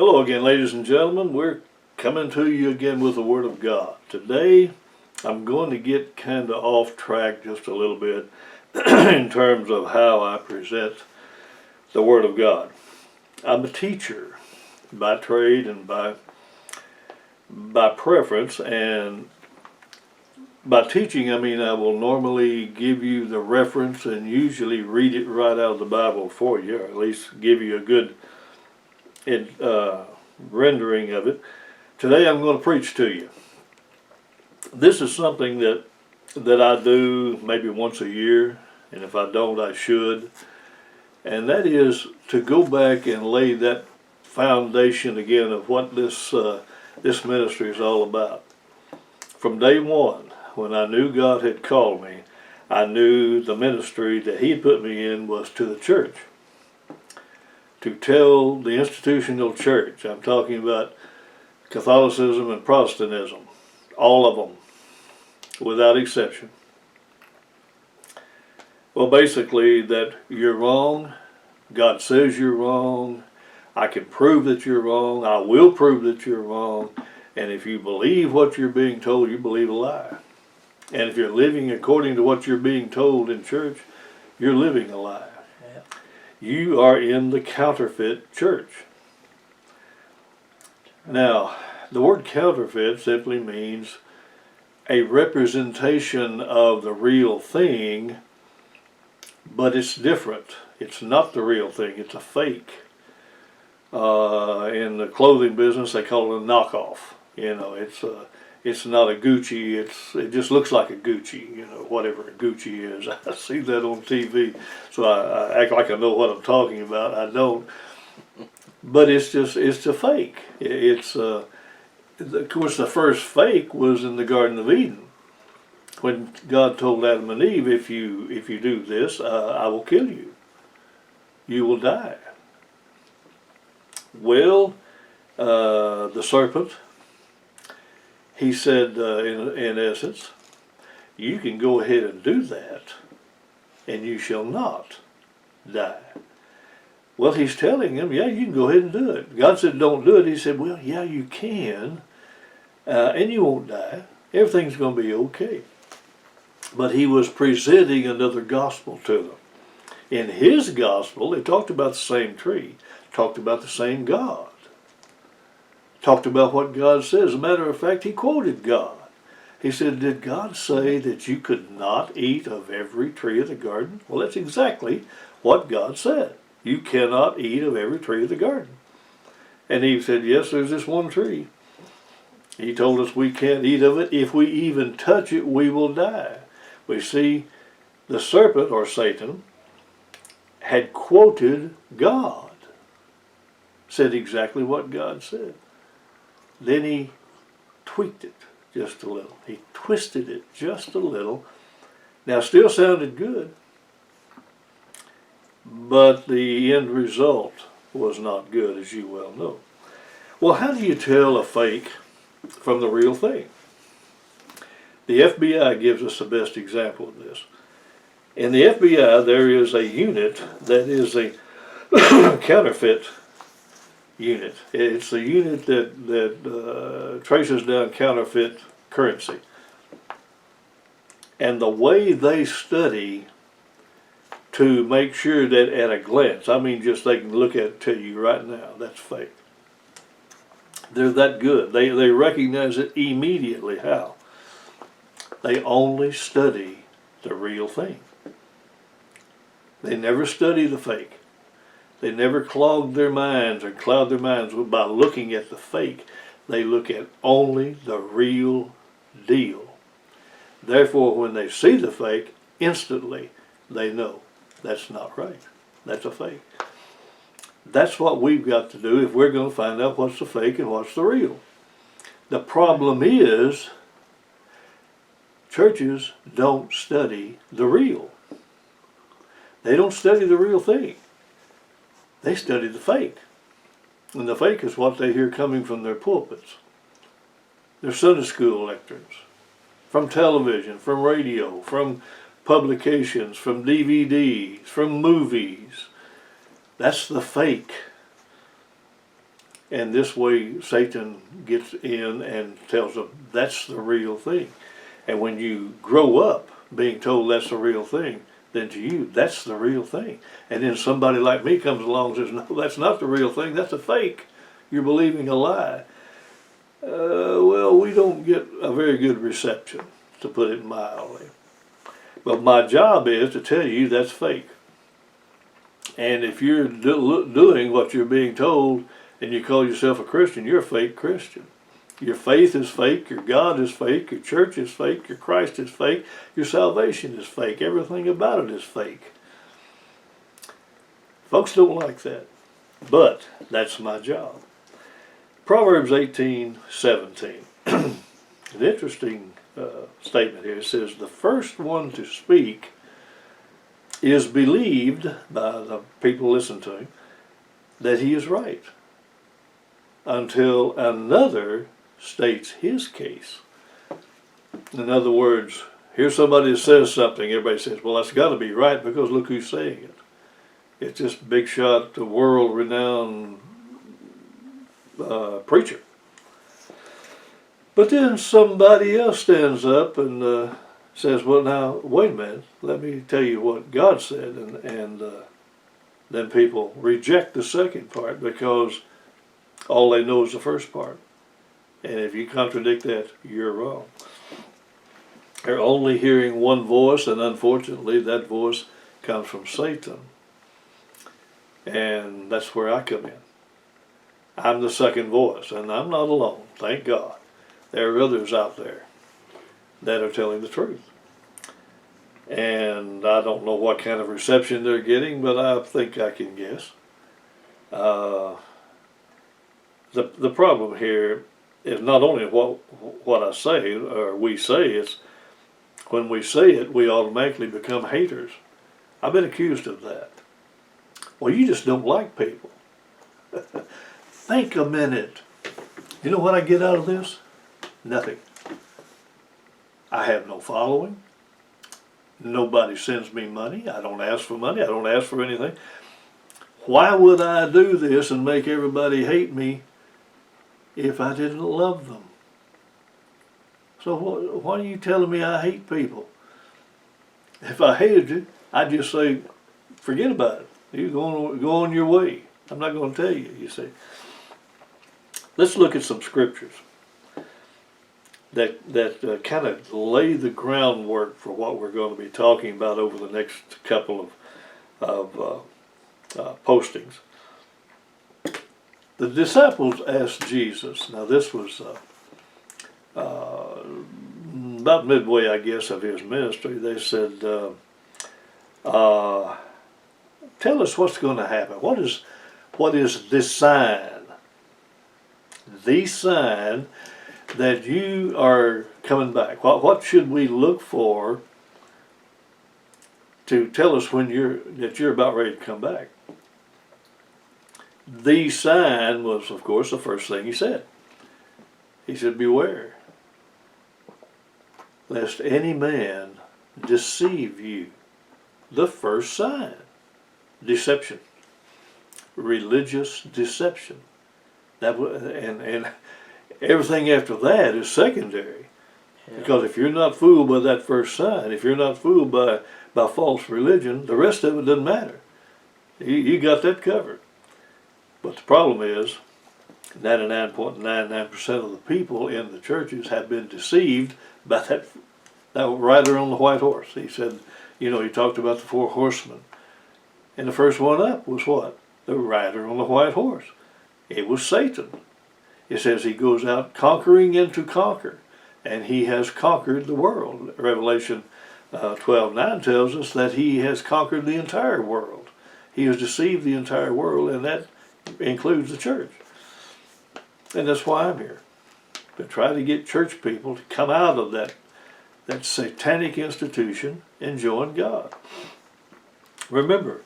Hello again, ladies and gentlemen. We're coming to you again with the Word of God. Today, I'm going to get kind of off track just a little bit in terms of how I present the Word of God. I'm a teacher by trade and by preference, and by teaching, I mean I will normally give you the reference and usually read it right out of the Bible for you, or at least give you a good rendering of it. Today I'm going to preach to you. This is something that I do maybe once a year, and if I don't, I should. And that is to go back and lay that foundation again of what this ministry is all about. From day one, when I knew God had called me, I knew the ministry that He put me in was to the church. To tell the institutional church, I'm talking about Catholicism and Protestantism, all of them, without exception. Well, basically that you're wrong, God says you're wrong, I can prove that you're wrong, I will prove that you're wrong, and if you believe what you're being told, you believe a lie. And if you're living according to what you're being told in church, you're living a lie. You are in the counterfeit church. Now, the word counterfeit simply means a representation of the real thing, but it's different. It's not the real thing, it's a fake. In the clothing business, they call it a knockoff. You know, it's not a Gucci, it just looks like a Gucci, you know, whatever a Gucci is. I see that on TV, so I act like I know what I'm talking about. I don't. But it's a fake. Of course, the first fake was in the Garden of Eden, when God told Adam and Eve, if you do this, I will kill you. You will die. Well, the serpent, he said, in essence, you can go ahead and do that, and you shall not die. Well, he's telling him, yeah, you can go ahead and do it. God said, don't do it. He said, well, yeah, you can, and you won't die. Everything's going to be okay. But he was presenting another gospel to them. In his gospel, it talked about the same tree, talked about the same God. Talked about what God says. As a matter of fact, he quoted God. He said, did God say that you could not eat of every tree of the garden? Well, that's exactly what God said. You cannot eat of every tree of the garden. And Eve said, yes, there's this one tree. He told us we can't eat of it. If we even touch it, we will die. We see the serpent, or Satan, had quoted God. Said exactly what God said. Then he tweaked it just a little. He twisted it just a little. Now, still sounded good, but the end result was not good, as you well know. Well, how do you tell a fake from the real thing? The FBI gives us the best example of this. In the FBI, there is a unit that is a counterfeit unit. It's the unit that traces down counterfeit currency. And the way they study to make sure that at a glance, I mean just they can look at it to you right now, that's fake. They're that good. They recognize it immediately. How? They only study the real thing. They never study the fake. They never clog their minds or cloud their minds by looking at the fake. They look at only the real deal. Therefore, when they see the fake, instantly they know that's not right. That's a fake. That's what we've got to do if we're going to find out what's the fake and what's the real. The problem is, churches don't study the real. They don't study the real thing. They study the fake. And the fake is what they hear coming from their pulpits, their Sunday school lectures, from television, from radio, from publications, from DVDs, from movies. That's the fake. And this way Satan gets in and tells them that's the real thing. And when you grow up being told that's the real thing, then to you, that's the real thing. And then somebody like me comes along and says, no, that's not the real thing, that's a fake. You're believing a lie. Well, we don't get a very good reception, to put it mildly. But my job is to tell you that's fake. And if you're doing what you're being told and you call yourself a Christian, you're a fake Christian. Your faith is fake, your God is fake, your church is fake, your Christ is fake, your salvation is fake, everything about it is fake. Folks don't like that, but that's my job. Proverbs 18:17. An interesting statement here. It says, the first one to speak is believed by the people listen to him that he is right, until another states his case. In other words, here's somebody that says something, everybody says, well, that's got to be right because look who's saying it. It's this big shot, world-renowned preacher. But then somebody else stands up and says, well, now, wait a minute, let me tell you what God said. And then people reject the second part because all they know is the first part. And if you contradict that, you're wrong. They're only hearing one voice, and unfortunately that voice comes from Satan. And that's where I come in. I'm the second voice, and I'm not alone, thank God. There are others out there that are telling the truth. And I don't know what kind of reception they're getting, but I think I can guess. The problem here is not only what I say or we say, it's when we say it, we automatically become haters. I've been accused of that. Well, you just don't like people. Think a minute. You know what I get out of this? Nothing. I have no following. Nobody sends me money. I don't ask for money. I don't ask for anything. Why would I do this and make everybody hate me if I didn't love them? So why are you telling me I hate people? If I hated you, I'd just say, forget about it. You go on your way. I'm not going to tell you, you see. Let's look at some scriptures that kind of lay the groundwork for what we're going to be talking about over the next couple of postings. The disciples asked Jesus, now this was about midway, I guess, of his ministry. They said, tell us what's going to happen. What is this sign? The sign that you are coming back. What should we look for to tell us when that you're about ready to come back? The sign was, of course, the first thing he said. He said, beware, lest any man deceive you. The first sign, deception, religious deception. And everything after that is secondary. Yeah. Because if you're not fooled by that first sign, if you're not fooled by false religion, the rest of it doesn't matter. You got that covered. But the problem is 99.99% of the people in the churches have been deceived by that rider on the white horse. He said, he talked about the 4 horsemen. And the first one up was what? The rider on the white horse. It was Satan. It says he goes out conquering and to conquer. And he has conquered the world. Revelation 12:9 tells us that he has conquered the entire world. He has deceived the entire world, and that includes the church. And that's why I'm here. To try to get church people to come out of that satanic institution and join God. Remember,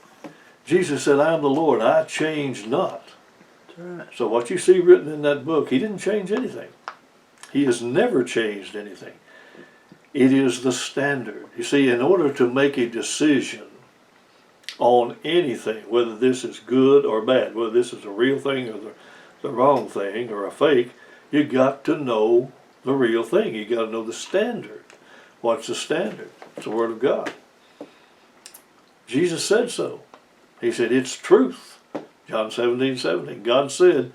Jesus said, I am the Lord, I change not. Right. So what you see written in that book, he didn't change anything. He has never changed anything. It is the standard. You see, in order to make a decision on anything, whether this is good or bad, whether this is the real thing or the wrong thing or a fake. You got to know the real thing. You got to know the standard. What's the standard? It's the Word of God. Jesus said so. He said, it's truth. John 17:17. God said,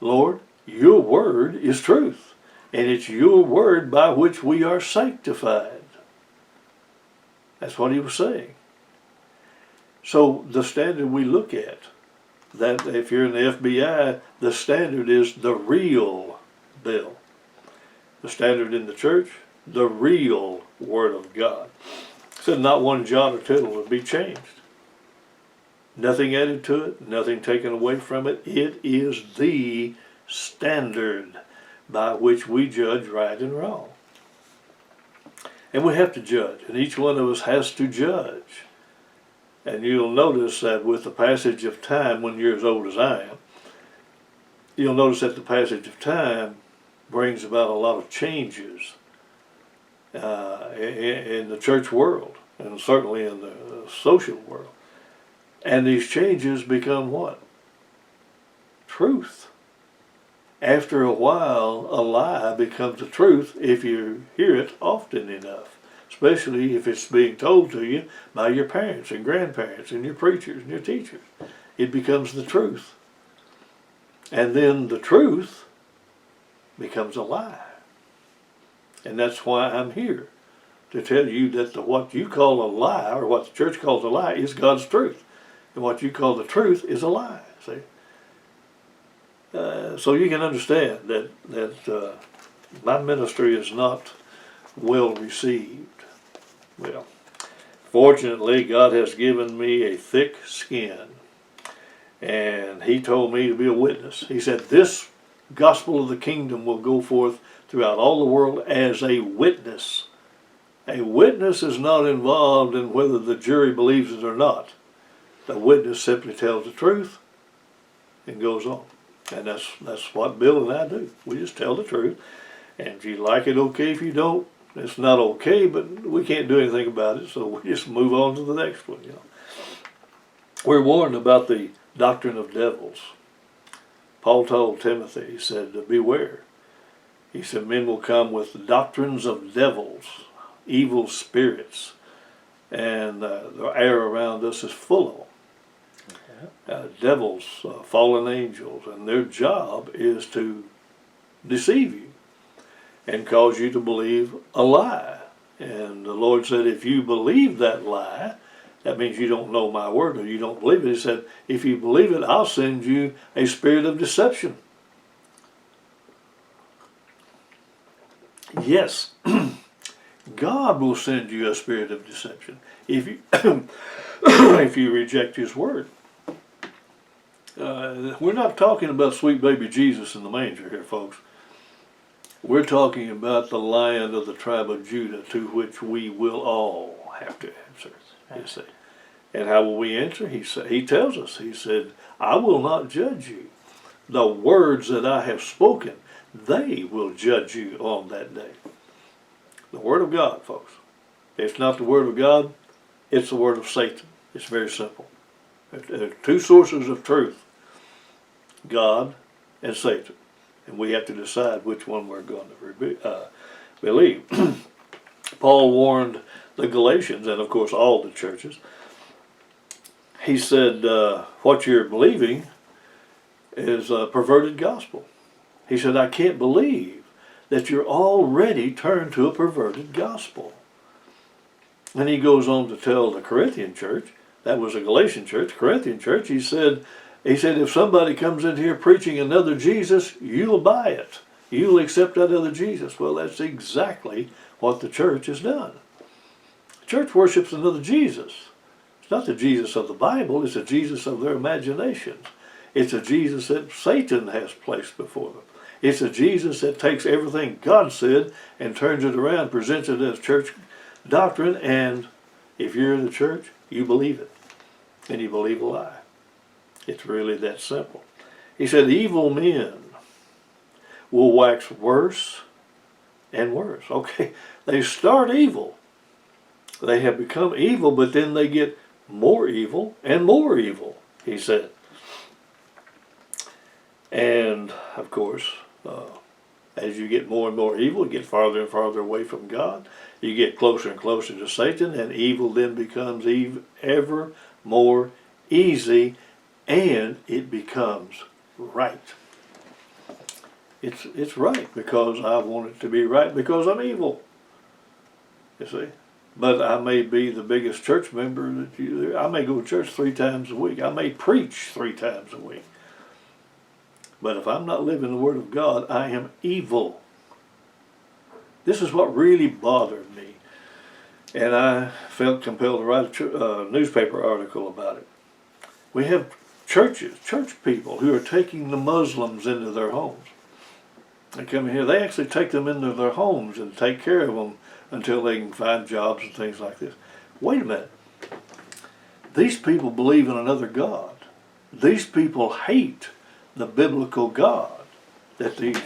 Lord, your word is truth. And it's your word by which we are sanctified. That's what he was saying. So the standard we look at, that if you're in the FBI, the standard is the real bill. The standard in the church, the real Word of God. It said not one jot or tittle would be changed. Nothing added to it, nothing taken away from it. It is the standard by which we judge right and wrong. And we have to judge, and each one of us has to judge. And you'll notice that with the passage of time, when you're as old as I am, you'll notice that the passage of time brings about a lot of changes in the church world, and certainly in the social world. And these changes become what? Truth. After a while, a lie becomes a truth if you hear it often enough, especially if it's being told to you by your parents and grandparents and your preachers and your teachers. It becomes the truth. And then the truth becomes a lie. And that's why I'm here, to tell you that what you call a lie, or what the church calls a lie, is God's truth. And what you call the truth is a lie, see? So you can understand that my ministry is not well received. Well, fortunately, God has given me a thick skin. And he told me to be a witness. He said, this gospel of the kingdom will go forth throughout all the world as a witness. A witness is not involved in whether the jury believes it or not. The witness simply tells the truth and goes on. And that's what Bill and I do. We just tell the truth. And if you like it, okay. If you don't, it's not okay, but we can't do anything about it, so we just move on to the next one. You know, we're warned about the doctrine of devils. Paul told Timothy, he said, beware. He said, men will come with doctrines of devils, evil spirits, and the air around us is full of them. Devils, fallen angels, and their job is to deceive you and cause you to believe a lie. And the Lord said, if you believe that lie, that means you don't know my word, or you don't believe it. He said, if you believe it, I'll send you a spirit of deception. Yes, God will send you a spirit of deception if you if you reject His word. We're not talking about sweet baby Jesus in the manger here, folks. We're talking about the Lion of the tribe of Judah, to which we will all have to answer. You see. And how will we answer? He tells us, he said, I will not judge you. The words that I have spoken, they will judge you on that day. The Word of God, folks. It's not the Word of God, it's the Word of Satan. It's very simple. There are two sources of truth, God and Satan. And we have to decide which one we're going to believe. Paul warned the Galatians, and of course all the churches. He said, what you're believing is a perverted gospel. He said, I can't believe that you're already turned to a perverted gospel. And he goes on to tell the Corinthian church, that was a Galatian church, Corinthian church, he said, if somebody comes in here preaching another Jesus, you'll buy it. You'll accept that other Jesus. Well, that's exactly what the church has done. The church worships another Jesus. It's not the Jesus of the Bible, it's a Jesus of their imaginations. It's a Jesus that Satan has placed before them. It's a Jesus that takes everything God said and turns it around, presents it as church doctrine, and if you're in the church, you believe it. And you believe a lie. It's really that simple. He said, evil men will wax worse and worse. Okay, they start evil. They have become evil, but then they get more evil and more evil, he said. And of course, as you get more and more evil, you get farther and farther away from God. You get closer and closer to Satan, and evil then becomes ever more easy, and it becomes right. It's right because I want it to be right because I'm evil. You see? But I may be the biggest church member that I may go to church 3 times a week. I may preach 3 times a week. But if I'm not living the Word of God, I am evil. This is what really bothered me. And I felt compelled to write a newspaper article about it. We have church people who are taking the Muslims into their homes. They come in here, they actually take them into their homes and take care of them until they can find jobs and things like this. Wait a minute. These people believe in another God. These people hate the biblical God that these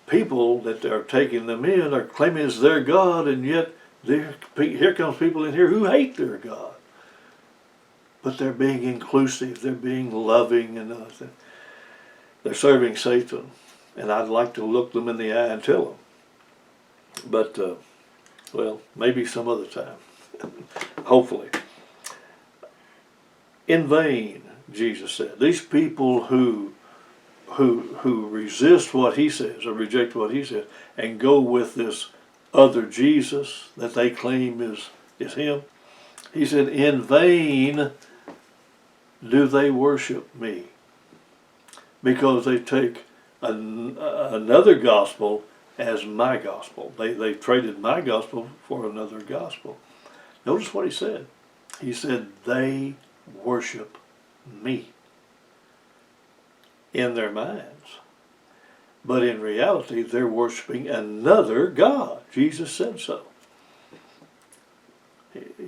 people that are taking them in are claiming is their God, and yet here comes people in here who hate their God. But they're being inclusive, they're being loving, and they're serving Satan. And I'd like to look them in the eye and tell them. But, well, maybe some other time. Hopefully. In vain, Jesus said. These people who resist what he says or reject what he says and go with this other Jesus that they claim is him. He said, in vain do they worship me, because they take another gospel as my gospel. They traded my gospel for another gospel. Notice what he said. He said, they worship me in their minds. But in reality, they're worshiping another God. Jesus said so.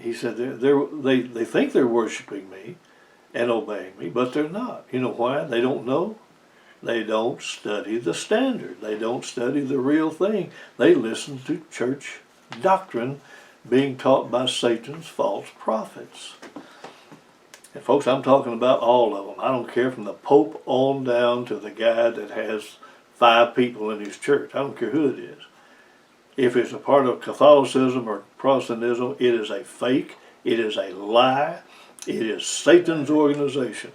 He said they think they're worshiping me and obeying me, but they're not. You know why? They don't know. They don't study the standard. They don't study the real thing. They listen to church doctrine being taught by Satan's false prophets. And folks, I'm talking about all of them. I don't care from the Pope on down to the guy that has 5 people in his church. I don't care who it is. If it's a part of Catholicism or Protestantism, it is a fake, it is a lie, it is Satan's organization.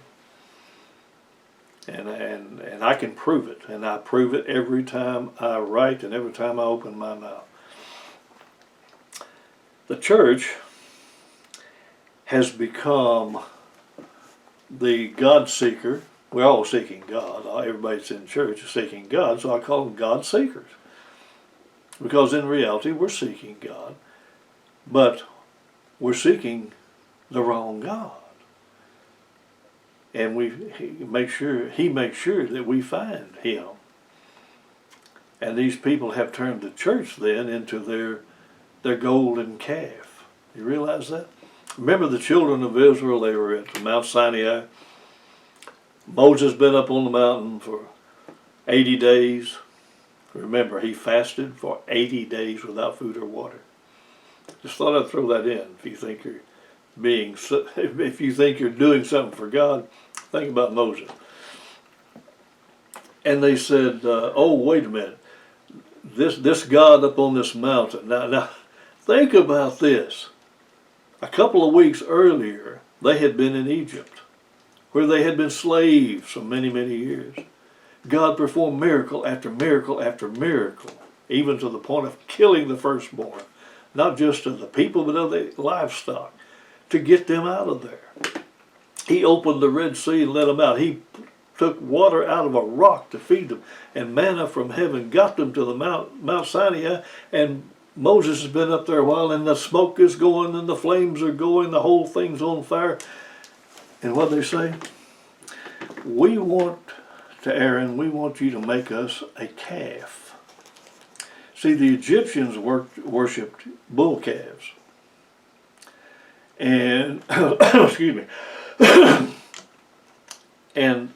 And I can prove it, and I prove it every time I write and every time I open my mouth. The church has become the God seeker. We're all seeking God. Everybody that's in church is seeking God, so I call them God seekers. Because in reality, we're seeking God, but we're seeking the wrong God. And he makes sure that we find him. And these people have turned the church then into their golden calf. You realize that? Remember the children of Israel, they were at Mount Sinai. Moses been up on the mountain for 80 days. Remember, he fasted for 80 days without food or water. Just thought I'd throw that in. If you think you're doing something for God, think about Moses. And they said, "Oh, wait a minute, this God up on this mountain." Now, think about this. A couple of weeks earlier, they had been in Egypt, where they had been slaves for many, many years. God performed miracle after miracle after miracle, even to the point of killing the firstborn, not just of the people, but of the livestock, to get them out of there. He opened the Red Sea and let them out. He took water out of a rock to feed them, and manna from heaven got them to the Mount Sinai, and Moses has been up there a while, and the smoke is going, and the flames are going, the whole thing's on fire. And what they say? We want we want you to make us a calf. See, the Egyptians worshipped bull calves. And, excuse me, and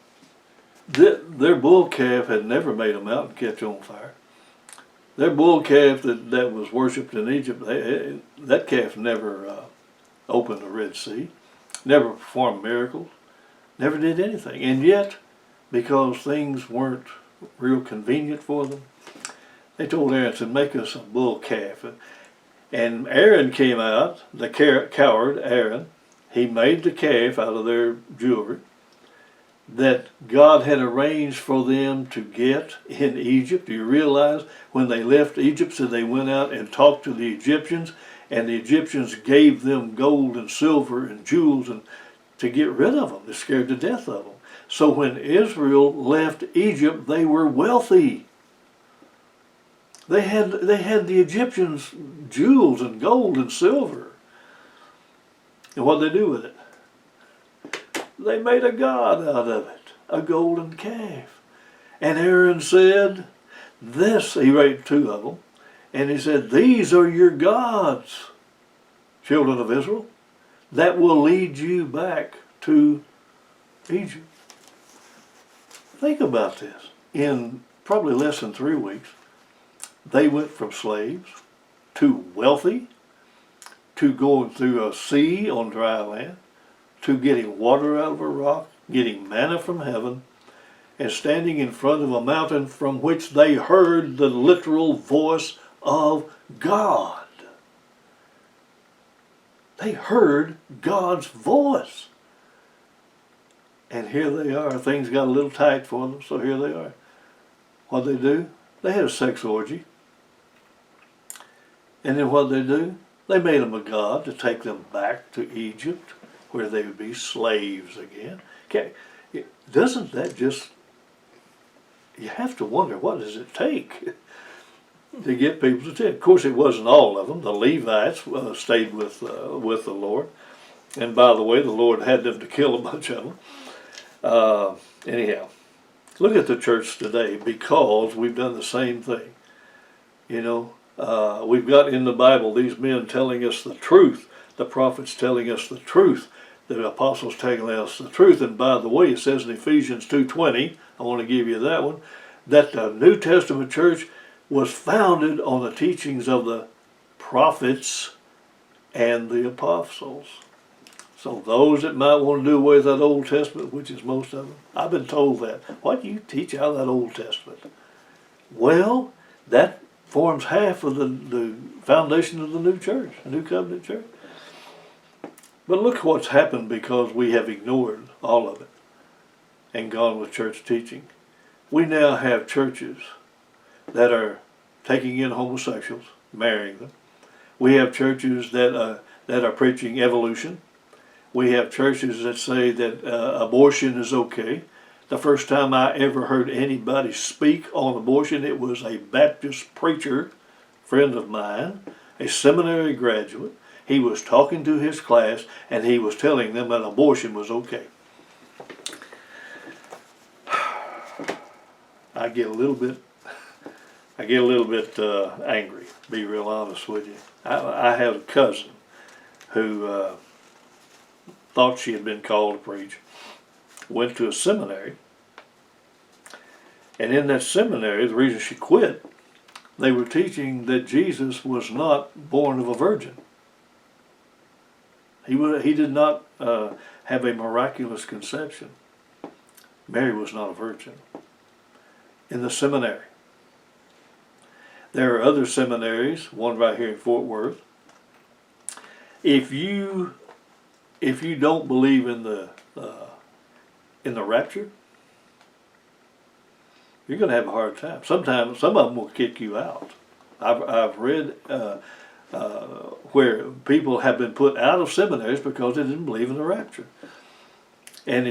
their bull calf had never made a mountain catch on fire. Their bull calf that was worshipped in Egypt, that calf never opened the Red Sea, never performed miracles, never did anything. And yet, because things weren't real convenient for them. They told Aaron to make us a bull calf. And Aaron came out, the coward Aaron. He made the calf out of their jewelry that God had arranged for them to get in Egypt. Do you realize when they left Egypt, so they went out and talked to the Egyptians, and the Egyptians gave them gold and silver and jewels and to get rid of them. They're scared to death of them. So when Israel left Egypt, they were wealthy. They had the Egyptians jewels and gold and silver. And what did they do with it? They made a god out of it, a golden calf. And Aaron said, this, he raised two of them, and he said, these are your gods, children of Israel, that will lead you back to Egypt. Think about this. In probably less than 3 weeks, they went from slaves to wealthy, to going through a sea on dry land, to getting water out of a rock, getting manna from heaven, and standing in front of a mountain from which they heard the literal voice of God. They heard God's voice. And here they are. Things got a little tight for them, so here they are. What they do? They had a sex orgy. And then what they do? They made them a god to take them back to Egypt, where they would be slaves again. Okay, doesn't that just, you have to wonder, what does it take to get people to attend? Of course, it wasn't all of them. The Levites stayed with the Lord. And by the way, the Lord had them to kill a bunch of them. Anyhow, look at the church today, because we've done the same thing. You know, we've got in the Bible these men telling us the truth, the prophets telling us the truth, the apostles telling us the truth. And by the way, it says in Ephesians 2:20, I want to give you that one, that the New Testament church was founded on the teachings of the prophets and the apostles. So those that might want to do away with that Old Testament, which is most of them, I've been told that. Why do you teach out of that Old Testament? Well, that forms half of the foundation of the new church, the new covenant church. But look what's happened because we have ignored all of it and gone with church teaching. We now have churches that are taking in homosexuals, marrying them. We have churches that are preaching evolution. We have churches that say that abortion is okay. The first time I ever heard anybody speak on abortion, it was a Baptist preacher, friend of mine, a seminary graduate. He was talking to his class, and he was telling them that abortion was okay. I get a little bit angry, to be real honest with you. I have a cousin who thought she had been called to preach, went to a seminary, and in that seminary, the reason she quit, they were teaching that Jesus was not born of a virgin. He did not have a miraculous conception. Mary was not a virgin. In the seminary. There are other seminaries, one right here in Fort Worth. If you don't believe in the rapture, you're going to have a hard time. Sometimes some of them will kick you out. I've read where people have been put out of seminaries because they didn't believe in the rapture. And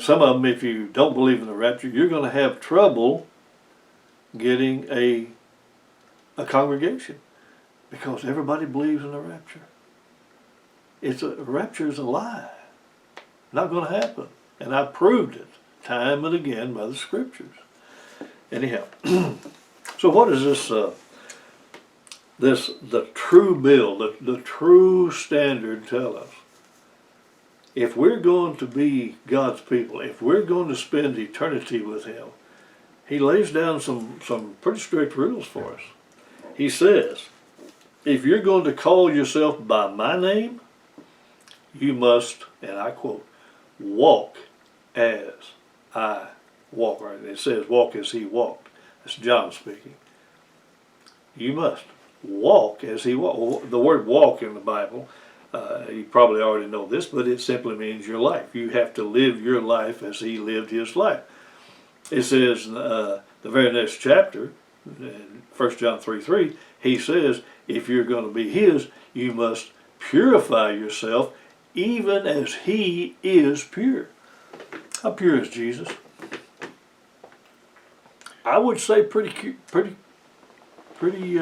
some of them, if you don't believe in the rapture, you're going to have trouble getting a congregation because everybody believes in the rapture. Rapture is a lie. Not going to happen. And I proved it time and again by the scriptures. Anyhow, so what is this? The true bill, the true standard tell us? If we're going to be God's people, if we're going to spend eternity with Him, He lays down some pretty strict rules for us. He says, if you're going to call yourself by my name, you must, and I quote, walk as I walk right. It says, walk as he walked. That's John speaking. You must walk as he walked. The word walk in the Bible, you probably already know this, but it simply means your life. You have to live your life as he lived his life. It says in the very next chapter, in 1 John 3:3, he says, if you're going to be his, you must purify yourself even as he is pure. How pure is Jesus? I would say pretty clear, pretty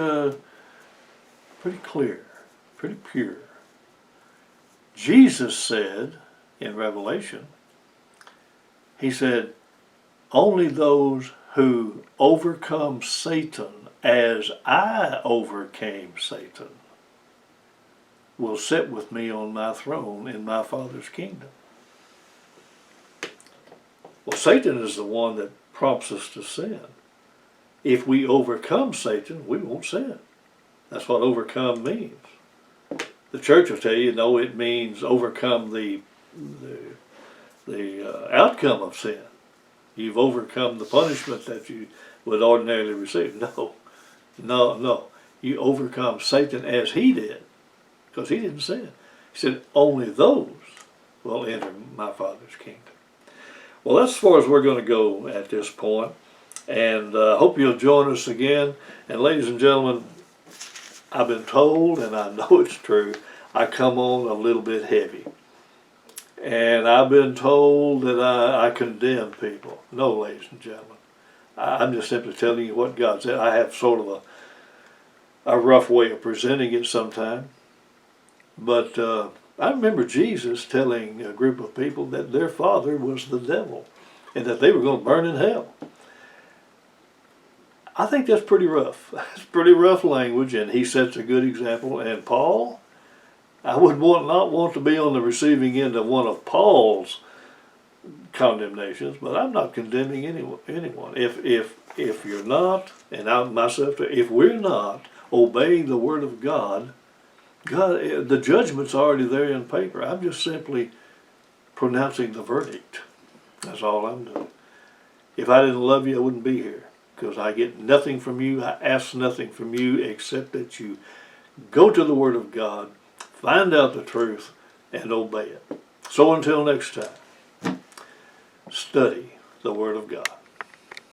pure. Jesus said in Revelation, he said, only those who overcome Satan as I overcame Satan will sit with me on my throne in my Father's kingdom. Well, Satan is the one that prompts us to sin. If we overcome Satan, we won't sin. That's what overcome means. The church will tell you, no, it means overcome the outcome of sin. You've overcome the punishment that you would ordinarily receive. No. You overcome Satan as he did, because he didn't sin. He said, only those will enter my Father's kingdom. Well, that's as far as we're going to go at this point. And I hope you'll join us again. And ladies and gentlemen, I've been told, and I know it's true, I come on a little bit heavy. And I've been told that I condemn people. No, ladies and gentlemen. I'm just simply telling you what God said. I have sort of a rough way of presenting it sometimes. But I remember Jesus telling a group of people that their father was the devil and that they were going to burn in hell. I think that's pretty rough. That's pretty rough language, and he sets a good example. And Paul, I would not want to be on the receiving end of one of Paul's condemnations, but I'm not condemning anyone. If you're not, and I myself, if we're not obeying the Word of God, the judgment's already there in paper. I'm just simply pronouncing the verdict. That's all I'm doing. If I didn't love you, I wouldn't be here, because I get nothing from you. I ask nothing from you except that you go to the Word of God, find out the truth, and obey it. So until next time, study the Word of God.